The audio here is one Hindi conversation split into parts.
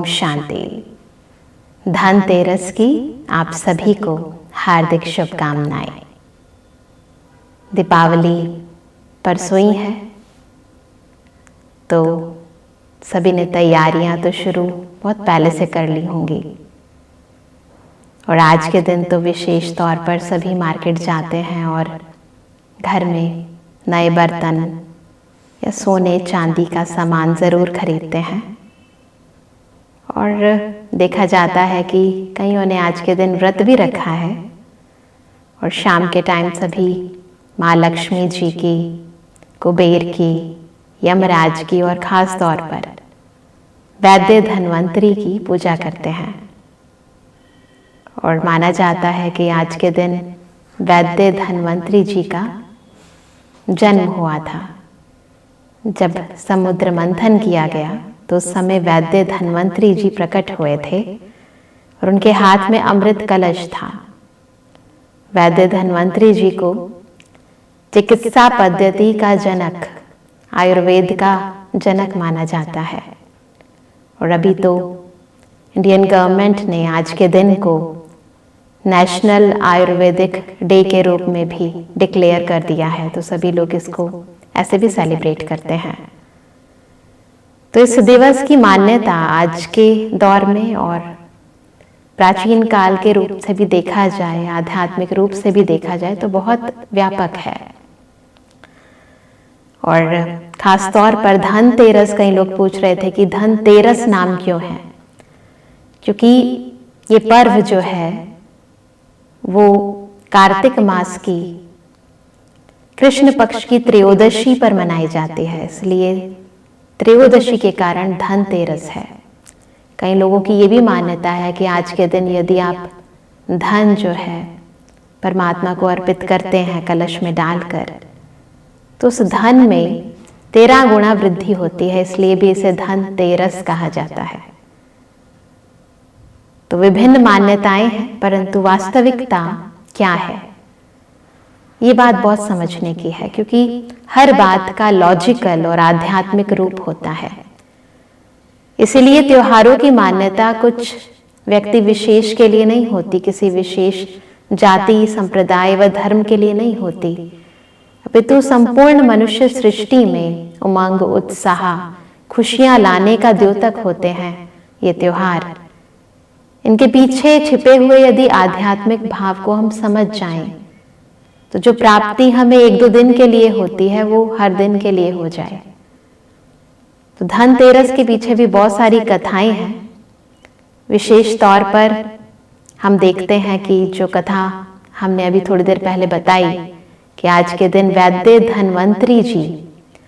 शांति। धनतेरस की आप सभी को हार्दिक शुभकामनाएं। दीपावली परसों ही है, तो सभी ने तैयारियां तो शुरू बहुत पहले से कर ली होंगी और आज के दिन तो विशेष तौर पर सभी मार्केट जाते हैं और घर में नए बर्तन या सोने चांदी का सामान ज़रूर खरीदते हैं। और देखा जाता है कि कईयों ने आज के दिन व्रत भी रखा है और शाम के टाइम सभी माँ लक्ष्मी जी की, कुबेर की, यमराज की और ख़ास तौर पर वैद्य धन्वंतरी की पूजा करते हैं। और माना जाता है कि आज के दिन वैद्य धन्वंतरी जी का जन्म हुआ था। जब समुद्र मंथन किया गया तो उस समय वैद्य धन्वंतरी जी प्रकट हुए थे और उनके हाथ में अमृत कलश था। वैद्य धन्वंतरी जी को चिकित्सा पद्धति का जनक, आयुर्वेद का जनक माना जाता है। और अभी तो इंडियन गवर्नमेंट ने आज के दिन को नेशनल आयुर्वेदिक डे के रूप में भी डिक्लेयर कर दिया है, तो सभी लोग इसको ऐसे भी सेलिब्रेट करते हैं। तो इस दिवस की मान्यता आज के दौर में और प्राचीन काल के रूप से भी देखा जाए, आध्यात्मिक रूप से भी देखा जाए तो बहुत व्यापक है। और खास तौर पर धनतेरस, कई लोग पूछ रहे थे कि धनतेरस नाम क्यों है, क्योंकि ये पर्व जो है वो कार्तिक मास की कृष्ण पक्ष की त्रयोदशी पर मनाई जाती है, इसलिए त्रयोदशी के कारण धनतेरस है। कई लोगों की ये भी मान्यता है कि आज के दिन यदि आप धन जो है परमात्मा को अर्पित करते हैं कलश में डालकर, तो उस धन में 13 गुना वृद्धि होती है, इसलिए भी इसे धनतेरस कहा जाता है। तो विभिन्न मान्यताएं हैं, परंतु वास्तविकता क्या है ये बात बहुत समझने की है, क्योंकि हर बात का लॉजिकल और आध्यात्मिक रूप होता है। इसीलिए त्योहारों की मान्यता कुछ व्यक्ति विशेष के लिए नहीं होती, किसी विशेष जाति, संप्रदाय व धर्म के लिए नहीं होती, अपितु संपूर्ण मनुष्य सृष्टि में उमंग, उत्साह, खुशियां लाने का द्योतक होते हैं ये त्योहार। इनके पीछे छिपे हुए यदि आध्यात्मिक भाव को हम समझ जाएं तो जो प्राप्ति हमें 1-2 दिन के लिए होती है वो हर दिन के लिए हो जाए। तो धनतेरस के पीछे भी बहुत सारी कथाएं हैं। विशेष तौर पर हम देखते हैं कि जो कथा हमने अभी थोड़ी देर पहले बताई कि आज के दिन वैद्य धन्वंतरी जी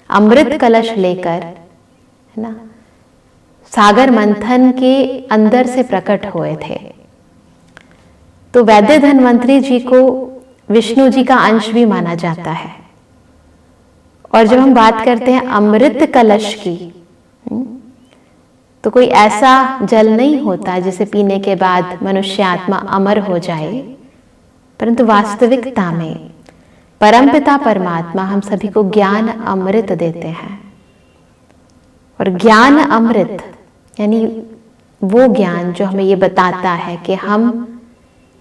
अमृत कलश लेकर, है ना, सागर मंथन के अंदर से प्रकट हुए थे। तो वैद्य धन्वंतरी जी को विष्णु जी का अंश भी माना जाता है। और जब हम बात करते हैं अमृत कलश की, तो कोई ऐसा जल नहीं होता जिसे पीने के बाद मनुष्य आत्मा अमर हो जाए, परंतु वास्तविकता में परमपिता परमात्मा हम सभी को ज्ञान अमृत देते हैं। और ज्ञान अमृत यानी वो ज्ञान जो हमें ये बताता है कि हम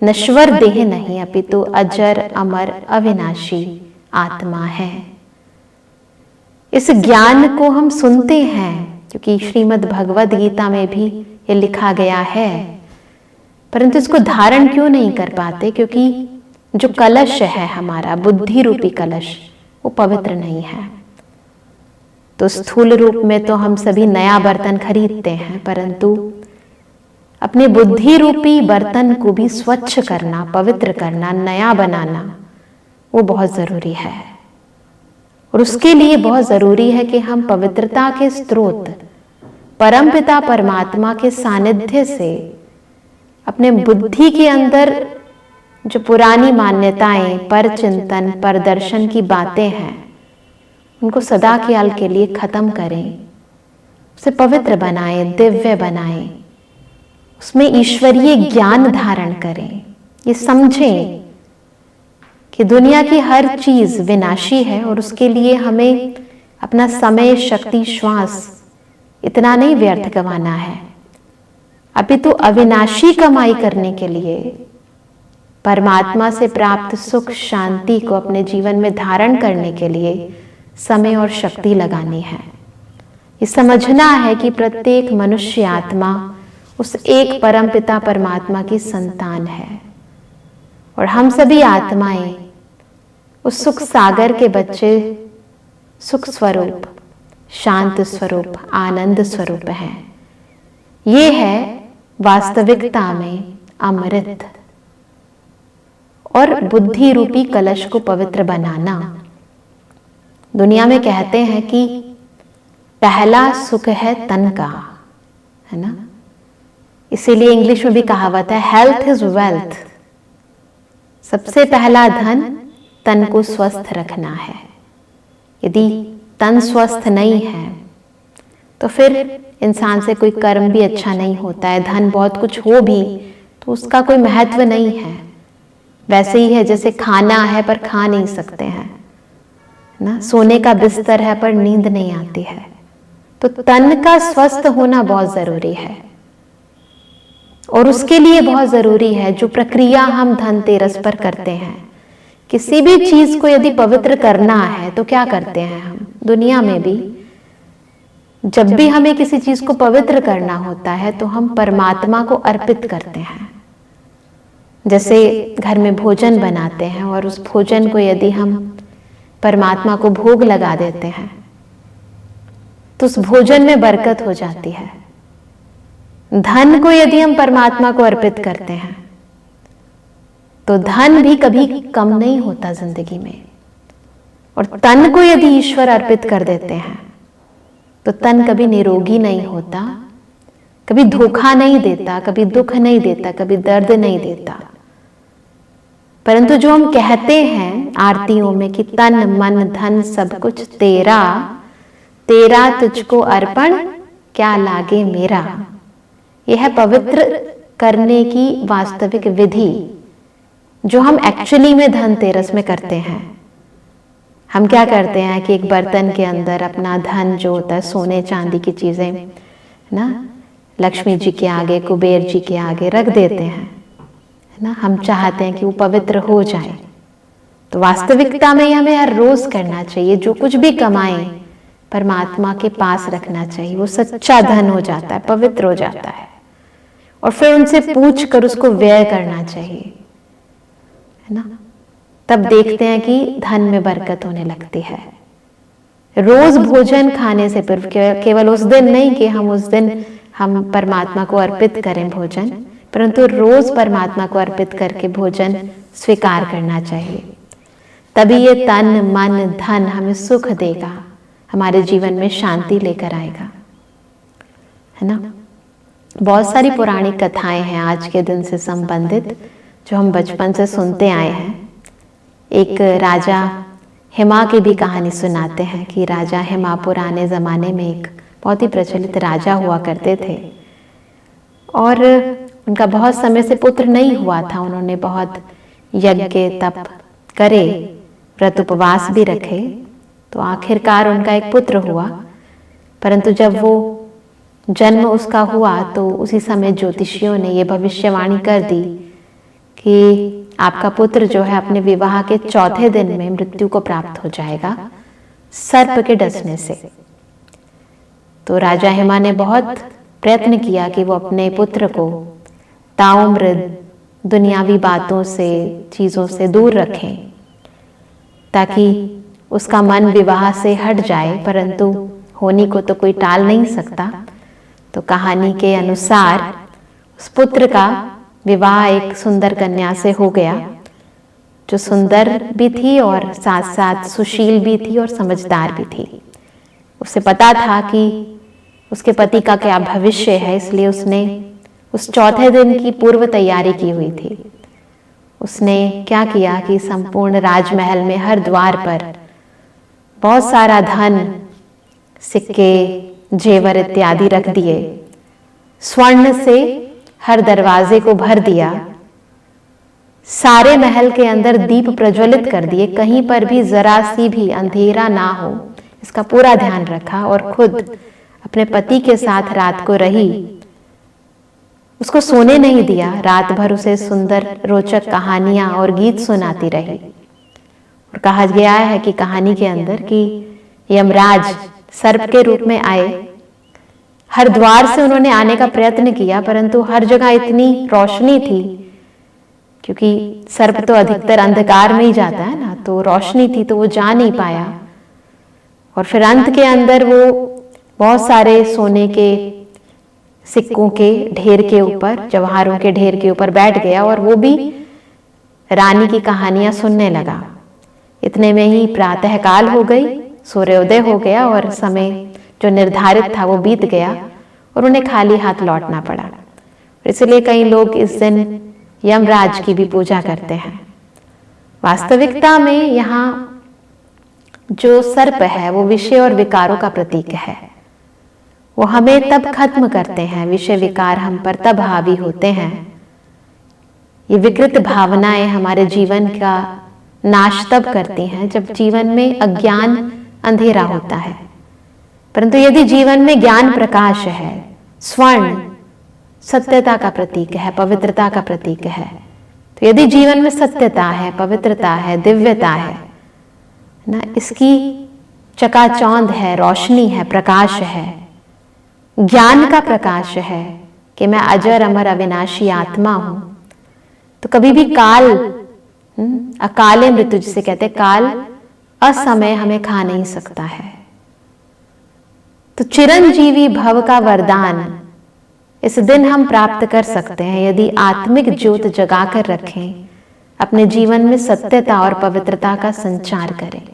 नश्वर देह नहीं अपितु अजर अमर अविनाशी आत्मा है। इस ज्ञान को हम सुनते हैं क्योंकि श्रीमद् भगवद गीता में भी ये लिखा गया है, परंतु इसको धारण क्यों नहीं कर पाते? क्योंकि जो कलश है हमारा बुद्धि रूपी कलश, वो पवित्र नहीं है। तो स्थूल रूप में तो हम सभी नया बर्तन खरीदते हैं, परंतु अपने बुद्धि रूपी बर्तन को भी स्वच्छ करना, पवित्र करना, नया बनाना, वो बहुत जरूरी है। और उसके लिए बहुत जरूरी है कि हम पवित्रता के स्रोत परमपिता परमात्मा के सानिध्य से अपने बुद्धि के अंदर जो पुरानी मान्यताएं, पर चिंतन, पर दर्शन की बातें हैं, उनको सदा काल के लिए खत्म करें, उसे पवित्र बनाएं, दिव्य बनाएं, उसमें ईश्वरीय ज्ञान धारण करें। ये समझें कि दुनिया की हर चीज विनाशी है और उसके लिए हमें अपना समय, शक्ति, श्वास इतना नहीं व्यर्थ गंवाना है। अपितु अविनाशी कमाई करने के लिए, परमात्मा से प्राप्त सुख शांति को अपने जीवन में धारण करने के लिए समय और शक्ति लगानी है। ये समझना है कि प्रत्येक मनुष्य आत्मा उस एक परमपिता परमात्मा की संतान है और हम सभी आत्माएं उस सुख सागर के बच्चे, सुख स्वरूप, शांत स्वरूप, आनंद स्वरूप हैं। ये है वास्तविकता में अमृत और बुद्धि रूपी कलश को पवित्र बनाना। दुनिया में कहते हैं कि पहला सुख है तन का, है ना। इसीलिए इंग्लिश में भी कहावत है हेल्थ इज वेल्थ। सबसे पहला धन तन को स्वस्थ रखना है। यदि तन स्वस्थ नहीं है तो फिर इंसान से कोई कर्म भी अच्छा नहीं होता है। धन बहुत कुछ हो भी तो उसका कोई महत्व नहीं है। वैसे ही है जैसे खाना है पर खा नहीं सकते हैं ना, सोने का बिस्तर है पर नींद नहीं आती है। तो तन का स्वस्थ होना बहुत जरूरी है और उसके लिए बहुत जरूरी है जो प्रक्रिया हम धनतेरस पर करते हैं। किसी भी चीज को यदि पवित्र करना है तो क्या करते हैं हम दुनिया में भी, जब भी हमें किसी चीज को पवित्र करना होता है तो हम परमात्मा को अर्पित करते हैं। जैसे घर में भोजन बनाते हैं और उस भोजन को यदि हम परमात्मा को भोग लगा देते हैं तो उस भोजन में बरकत हो जाती है। धन को यदि हम परमात्मा को अर्पित करते हैं तो धन भी कभी कम नहीं होता जिंदगी में, और तन को यदि ईश्वर अर्पित कर देते हैं तो तन कभी निरोगी नहीं होता, कभी धोखा नहीं देता, कभी दुख नहीं देता, कभी दर्द नहीं देता। परंतु जो हम कहते हैं आरतियों में कि तन मन धन सब कुछ तेरा, तेरा तुझको अर्पण क्या लागे मेरा, यह है पवित्र करने की वास्तविक विधि जो हम एक्चुअली में धनतेरस में करते हैं। हम क्या करते हैं कि एक बर्तन के अंदर अपना धन जो होता है, सोने चांदी की चीजें ना, लक्ष्मी जी के आगे, कुबेर जी के आगे रख देते हैं, है ना। हम चाहते हैं कि वो पवित्र हो जाए। तो वास्तविकता में हमें हर रोज करना चाहिए। जो कुछ भी कमाएं परमात्मा के पास रखना चाहिए। वो सच्चा धन हो जाता है, पवित्र हो जाता है, और फिर उनसे पूछ कर उसको व्यय करना चाहिए, है ना। तब देखते हैं कि धन में बरकत होने लगती है। रोज भोजन खाने से केवल उस दिन नहीं कि हम उस दिन हम परमात्मा को अर्पित करें भोजन, परंतु रोज परमात्मा को अर्पित करके भोजन स्वीकार करना चाहिए। तभी ये तन मन धन हमें सुख देगा, हमारे जीवन में शांति लेकर आएगा, है ना। बहुत सारी पौराणिक कथाएं हैं आज के दिन से संबंधित जो हम बचपन से सुनते आए हैं। एक राजा हिमा की भी कहानी सुनाते हैं कि राजा हिमा पुराने जमाने में एक बहुत ही प्रचलित राजा हुआ करते थे और उनका बहुत समय से पुत्र नहीं हुआ था। उन्होंने बहुत यज्ञ तप करे, व्रत उपवास भी रखे, तो आखिरकार उनका एक पुत्र हुआ। परंतु जब वो जन्म उसका हुआ तो उसी समय ज्योतिषियों ने ये भविष्यवाणी कर दी कि आपका पुत्र जो है अपने विवाह के चौथे दिन में मृत्यु को प्राप्त हो जाएगा सर्प के डसने से। तो राजा हिमा ने बहुत प्रयत्न किया कि वो अपने पुत्र को ताउम्र दुनियावी बातों से, चीजों से दूर रखें ताकि उसका मन विवाह से हट जाए, परंतु होनी को तो कोई टाल नहीं सकता। तो कहानी के अनुसार उस पुत्र का विवाह एक सुंदर कन्या से हो गया जो सुंदर भी थी और साथ साथ सुशील भी थी और समझदार भी थी। उसे पता था कि उसके पति का क्या भविष्य है, इसलिए उसने उस चौथे दिन की पूर्व तैयारी की हुई थी। उसने क्या किया कि संपूर्ण राजमहल में हर द्वार पर बहुत सारा धन, सिक्के, जेवर इत्यादि रख दिए। स्वर्ण से हर दरवाजे को भर दिया। सारे महल के अंदर दीप प्रज्वलित कर दिए, कहीं पर भी जरा सी भी अंधेरा ना हो, इसका पूरा ध्यान रखा और खुद अपने पति के साथ रात को रही। उसको सोने नहीं दिया, रात भर उसे सुंदर रोचक कहानियां और गीत सुनाती रही। और कहा गया है कि कहानी के अंदर कि यमराज सर्प के रूप में आए, हर द्वार से उन्होंने आने का प्रयत्न किया, परंतु हर जगह इतनी रोशनी थी, क्योंकि सर्प तो अधिकतर अंधकार में ही जाता है ना, तो रोशनी थी तो वो जा नहीं पाया। और फिर अंत के अंदर वो बहुत सारे सोने के सिक्कों के ढेर के ऊपर, जवाहरों के ढेर के ऊपर बैठ गया और वो भी रानी की कहानियां सुनने लगा। इतने में ही प्रातःकाल हो गई, सूर्योदय हो गया और समय जो निर्धारित था वो बीत गया और उन्हें खाली हाथ लौटना पड़ा। इसलिए कई लोग इस दिन यमराज की भी पूजा करते हैं। वास्तविकता में यहाँ जो सर्प है वो विषय और विकारों का प्रतीक है। वो हमें तब खत्म करते हैं, विषय विकार हम पर तब हावी होते हैं। ये विकृत भावनाएं हमारे जीवन का नाश तब करती हैं जब जीवन में अज्ञान अंधेरा होता है। परंतु यदि जीवन में ज्ञान प्रकाश है, स्वर्ण सत्यता का प्रतीक है, पवित्रता का प्रतीक है, तो यदि जीवन में सत्यता है, पवित्रता है, दिव्यता है ना, इसकी चकाचौंध है, रोशनी है, प्रकाश है, ज्ञान का प्रकाश है कि मैं अजर अमर अविनाशी आत्मा हूं, तो कभी भी काल, अकाले मृत्यु जिसे कहते, काल असमय हमें खा नहीं सकता है। तो चिरंजीवी भव का वरदान इस दिन हम प्राप्त कर सकते हैं यदि आत्मिक ज्योत जगाकर रखें, अपने जीवन में सत्यता और पवित्रता का संचार करें।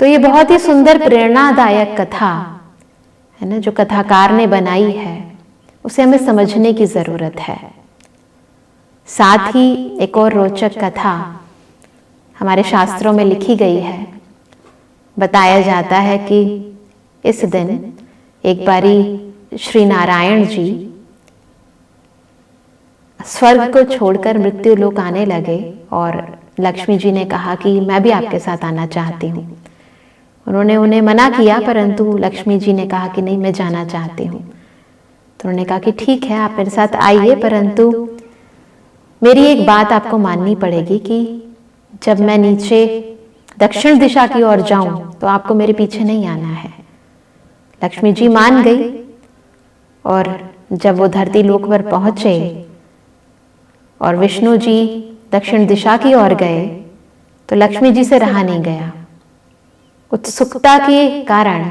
तो ये बहुत ही सुंदर प्रेरणादायक कथा है ना, जो कथाकार ने बनाई है, उसे हमें समझने की जरूरत है। साथ ही एक और रोचक कथा हमारे शास्त्रों में लिखी गई है। बताया जाता है कि इस दिन एक बारी श्री नारायण जी स्वर्ग को छोड़कर मृत्यु लोक आने लगे और लक्ष्मी जी ने कहा कि मैं भी आपके साथ आना चाहती हूँ। उन्होंने उन्हें मना किया, परंतु लक्ष्मी जी ने कहा कि नहीं, मैं जाना चाहती हूँ। तो उन्होंने कहा कि ठीक है, आप मेरे साथ आइए, परंतु मेरी एक बात आपको माननी पड़ेगी कि जब मैं नीचे दक्षिण दिशा की ओर जाऊं तो आपको मेरे पीछे नहीं आना है। लक्ष्मी जी मान गई और जब वो धरती लोक पर पहुंचे और विष्णु जी दक्षिण दिशा की ओर गए तो लक्ष्मी जी से रहा नहीं गया। उत्सुकता के कारण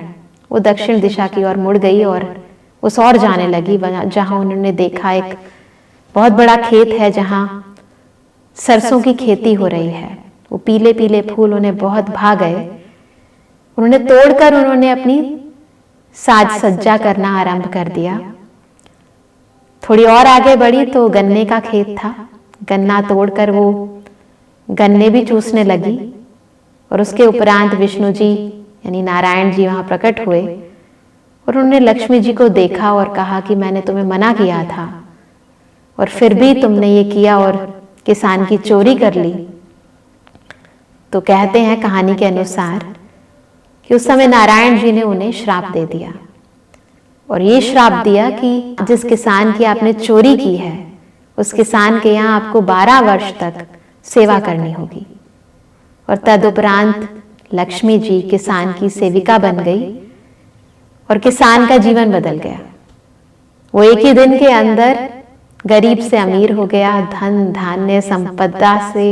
वो दक्षिण दिशा की ओर मुड़ गई और उस ओर जाने लगी जहां उन्होंने देखा एक बहुत बड़ा खेत है जहां सरसों की खेती हो रही है। वो पीले पीले फूल उन्हें बहुत भा गए। उन्होंने तोड़कर उन्होंने अपनी साज सज्जा करना आरंभ कर दिया। थोड़ी और आगे बढ़ी तो गन्ने का खेत था। गन्ना तोड़कर वो गन्ने भी चूसने लगी और उसके उपरांत विष्णु जी यानी नारायण जी वहां प्रकट हुए और उन्होंने लक्ष्मी जी को देखा और कहा कि मैंने तुम्हें मना किया था और फिर भी तुमने ये किया और किसान की चोरी कर ली। तो कहते हैं कहानी के अनुसार कि उस समय नारायण जी ने उन्हें श्राप दे दिया और ये श्राप दिया कि जिस किसान की आपने चोरी की है उस किसान के यहाँ आपको 12 वर्ष तक सेवा करनी होगी। और तदुपरांत लक्ष्मी जी किसान की सेविका बन गई और किसान का जीवन बदल गया। वो एक ही दिन के अंदर गरीब से अमीर हो गया, धन धान्य संपदा से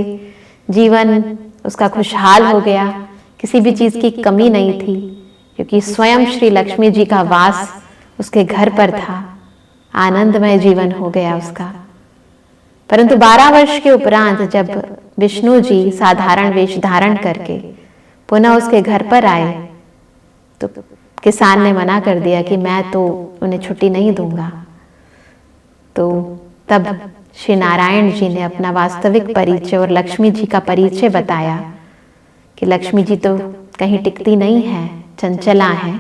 जीवन उसका खुशहाल हो गया, किसी भी चीज की कमी नहीं थी क्योंकि स्वयं श्री लक्ष्मी जी का वास उसके घर पर था। आनंदमय जीवन हो गया उसका। परंतु 12 वर्ष के उपरांत जब विष्णु जी साधारण वेश धारण करके पुनः उसके घर पर आए तो किसान ने मना कर दिया कि मैं तो उन्हें छुट्टी नहीं दूंगा। तो तब श्री नारायण जी ने अपना वास्तविक परिचय और लक्ष्मी जी का परिचय बताया कि लक्ष्मी जी तो कहीं टिकती नहीं है, चंचला है,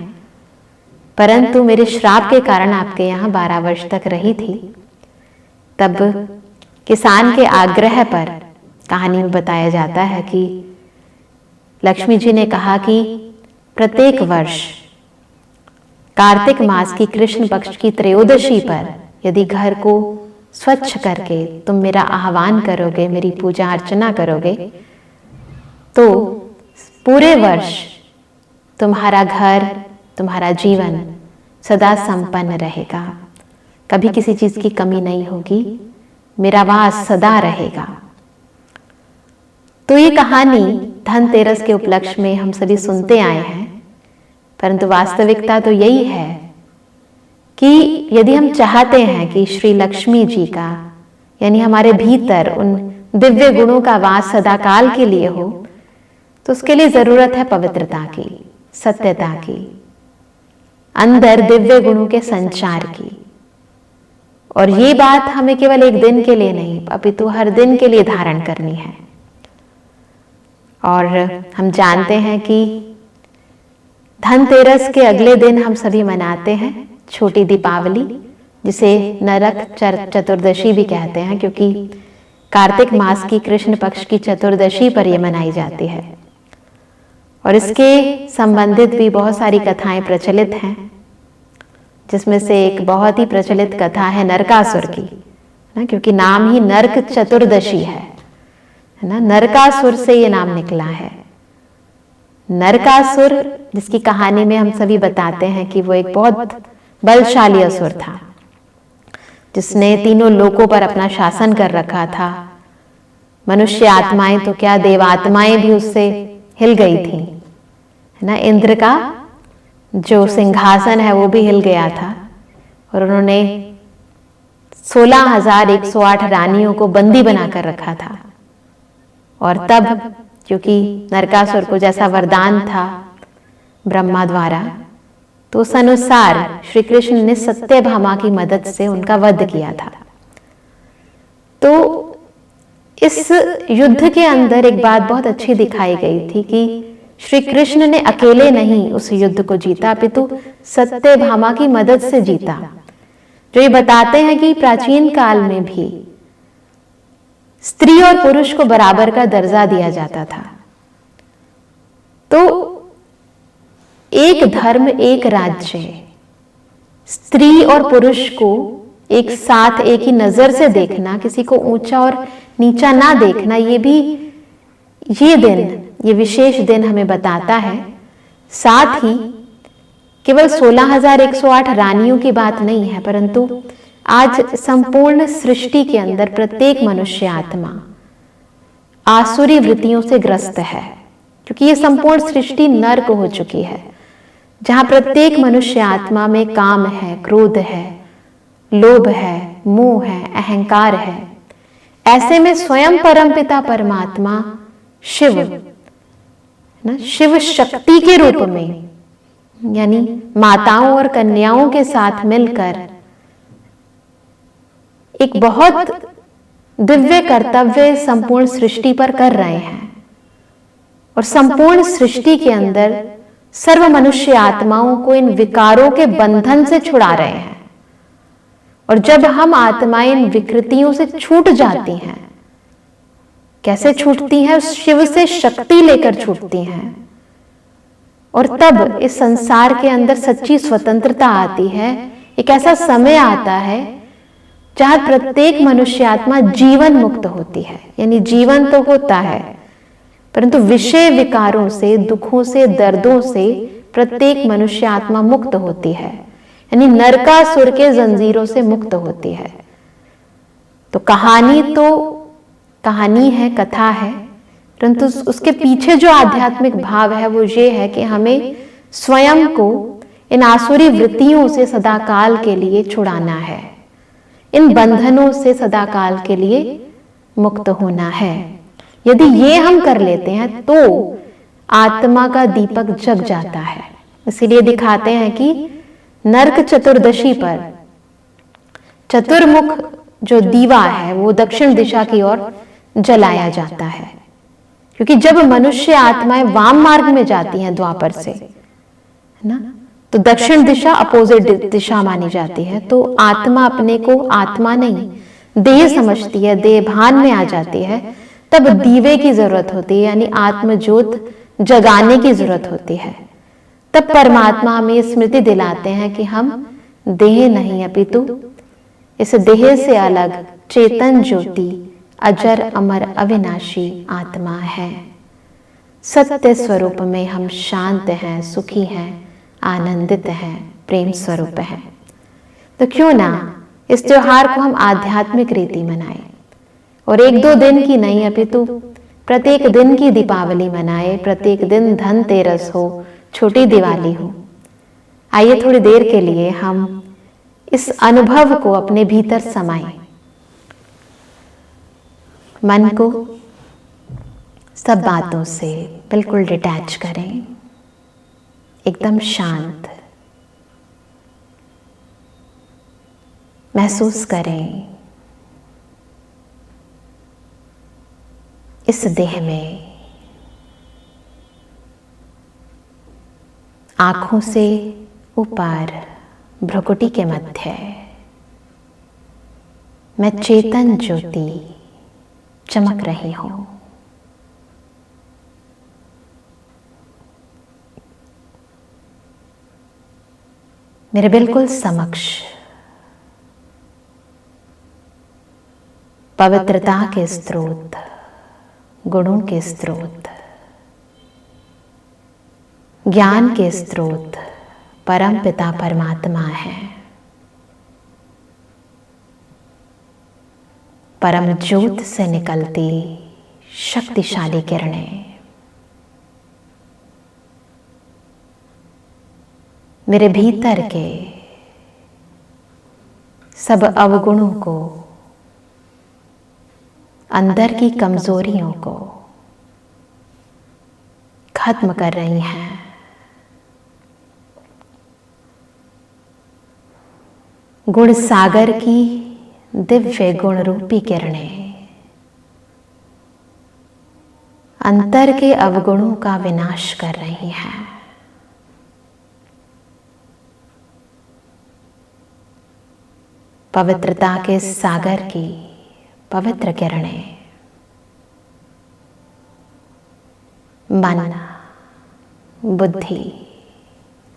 परंतु मेरे श्राप के कारण आपके यहाँ 12 वर्ष तक रही थी। तब किसान के आग्रह पर कहानी में बताया जाता है कि लक्ष्मी जी ने कहा कि प्रत्येक वर्ष कार्तिक मास की कृष्ण पक्ष की त्रयोदशी पर यदि घर को स्वच्छ करके तुम मेरा आह्वान करोगे, मेरी पूजा अर्चना करोगे, तो पूरे वर्ष तुम्हारा घर, तुम्हारा जीवन सदा संपन्न रहेगा, कभी किसी चीज की कमी नहीं होगी, मेरा वास सदा रहेगा। तो ये कहानी धनतेरस के उपलक्ष्य में हम सभी सुनते आए हैं, परंतु वास्तविकता तो यही है कि यदि हम चाहते हैं कि श्री लक्ष्मी जी का यानी हमारे भीतर उन दिव्य गुणों का वास सदाकाल के लिए हो, तो उसके लिए जरूरत है पवित्रता की, सत्यता की, अंदर दिव्य गुणों के संचार की। और ये बात हमें केवल एक दिन के लिए नहीं, अपितु हर दिन के लिए धारण करनी है। और हम जानते हैं कि धनतेरस के अगले दिन हम सभी मनाते हैं छोटी दीपावली, जिसे नरक चतुर्दशी भी कहते हैं, क्योंकि कार्तिक मास की कृष्ण पक्ष की चतुर्दशी पर यह मनाई जाती है। और इसके संबंधित भी बहुत सारी कथाएं प्रचलित हैं, जिसमें से एक बहुत ही प्रचलित कथा है नरकासुर की, ना, क्योंकि नाम ही नरक चतुर्दशी है ना, नरकासुर से ये नाम निकला है। नरकासुर, जिसकी कहानी में हम सभी बताते हैं कि वो एक बहुत बलशाली असुर था, जिसने तीनों लोकों पर अपना शासन कर रखा था। मनुष्य आत्माएं तो क्या, देवात्माएं भी उससे हिल गई थी, है ना। इंद्र का जो सिंहासन है वो भी हिल गया था, और उन्होंने 16,108 रानियों को बंदी बनाकर रखा था। और तब क्योंकि नरकासुर को जैसा वरदान था ब्रह्मा द्वारा, तो उस अनुसार श्री कृष्ण ने सत्यभामा की मदद से उनका वध किया था। तो इस युद्ध के अंदर एक बात बहुत अच्छी दिखाई गई थी कि श्री कृष्ण ने अकेले नहीं उस युद्ध को जीता, अपितु सत्यभामा की मदद से जीता, जो ये बताते हैं कि प्राचीन काल में भी स्त्री और पुरुष को बराबर का दर्जा दिया जाता था। तो एक धर्म, एक राज्य, स्त्री और पुरुष को एक साथ एक ही नजर से देखना, किसी को ऊंचा और नीचा ना देखना, ये भी ये दिन, ये विशेष दिन हमें बताता है। साथ ही केवल 16,108 रानियों की बात नहीं है, परंतु आज संपूर्ण सृष्टि के अंदर प्रत्येक मनुष्य आत्मा आसुरी वृत्तियों से ग्रस्त है, क्योंकि ये संपूर्ण सृष्टि नर्क हो चुकी है, जहां प्रत्येक मनुष्य आत्मा में काम है, क्रोध है, लोभ है, मोह है, अहंकार है। ऐसे में स्वयं परमपिता परमात्मा शिव ना, शिव शक्ति के रूप में, यानी माताओं और कन्याओं के साथ मिलकर एक बहुत दिव्य कर्तव्य संपूर्ण सृष्टि पर कर रहे हैं। और संपूर्ण सृष्टि के अंदर सर्व मनुष्य आत्माओं को इन विकारों के बंधन से छुड़ा रहे हैं। और जब हम आत्माएं इन विकृतियों से छूट जाती हैं, कैसे छूटती हैं? शिव से शक्ति लेकर छूटती हैं। और तब इस संसार के अंदर सच्ची स्वतंत्रता आती है। एक ऐसा समय आता है जहां प्रत्येक मनुष्य आत्मा जीवन मुक्त होती है, यानी जीवन तो होता है, परंतु विषय विकारों से, दुखों से, दर्दों से प्रत्येक मनुष्य आत्मा मुक्त होती है, यानी नरकासुर के जंजीरों से मुक्त होती है। तो कहानी है, कथा है, परंतु उसके पीछे जो आध्यात्मिक भाव है वो ये है कि हमें स्वयं को इन आसुरी वृत्तियों से सदाकाल के लिए छुड़ाना है, इन बंधनों से सदाकाल के लिए मुक्त होना है। यदि ये हम कर लेते हैं तो आत्मा का दीपक जग जाता है। इसीलिए दिखाते हैं कि नरक चतुर्दशी पर चतुर्मुख जो दीवा है वो दक्षिण दिशा की ओर जलाया जाता है, क्योंकि जब मनुष्य आत्माएं वाम मार्ग में जाती हैं द्वापर से, है ना, तो दक्षिण दिशा अपोजिट दिशा मानी जाती है। तो आत्मा अपने को आत्मा नहीं देह समझती है, देह भान में आ जाती है, तब दीवे की जरूरत होती है, यानी आत्मज्योत जगाने की जरूरत होती है। तब परमात्मा हमें स्मृति दिलाते हैं कि हम देह नहीं अपितु इस देह से अलग चेतन ज्योति अजर अमर अविनाशी आत्मा है। सत्य स्वरूप में हम शांत हैं, सुखी हैं, आनंदित हैं, प्रेम स्वरूप हैं। तो क्यों ना इस त्योहार को हम आध्यात्मिक रीति मनाएं और एक दो दिन की नहीं अपितु प्रत्येक दिन की दीपावली मनाएं, प्रत्येक दिन धनतेरस हो, छोटी दिवाली हो। आइए थोड़ी देर के लिए हम इस अनुभव को अपने भीतर समाएं। मन को सब बातों से बिल्कुल डिटैच करें, एकदम शांत महसूस करें। इस देह में आंखों से ऊपर भ्रुकुटी के मध्य मैं चेतन ज्योति चमक रही हूं। मेरे बिल्कुल समक्ष पवित्रता के स्रोत, गुणों के स्रोत, ज्ञान के स्रोत परम पिता परमात्मा है। परम ज्योत से निकलती शक्तिशाली किरणें मेरे भीतर के सब अवगुणों को, अंदर की कमजोरियों को खत्म कर रही हैं। गुण सागर की दिव्य गुण रूपी किरणें अंतर के अवगुणों का विनाश कर रही हैं। पवित्रता के सागर की पवित्र किरणें मन, बुद्धि,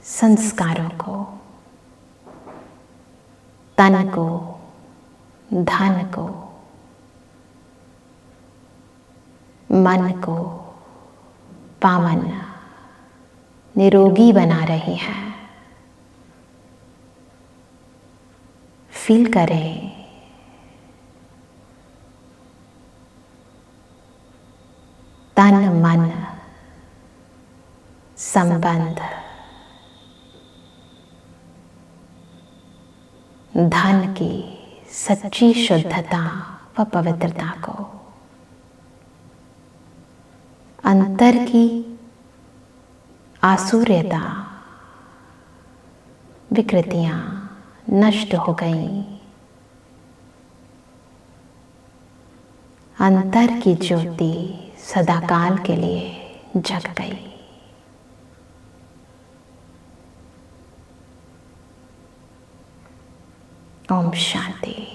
संस्कारों को, तन को, धन को, मन को पावन, निरोगी बना रही है। फील करें तन मन संबंध, धन की सच्ची शुद्धता व पवित्रता को, अंतर की आसुर्यता, विकृतियां नष्ट हो गई, अंतर की ज्योति सदाकाल के लिए जग गई। ओम शांति।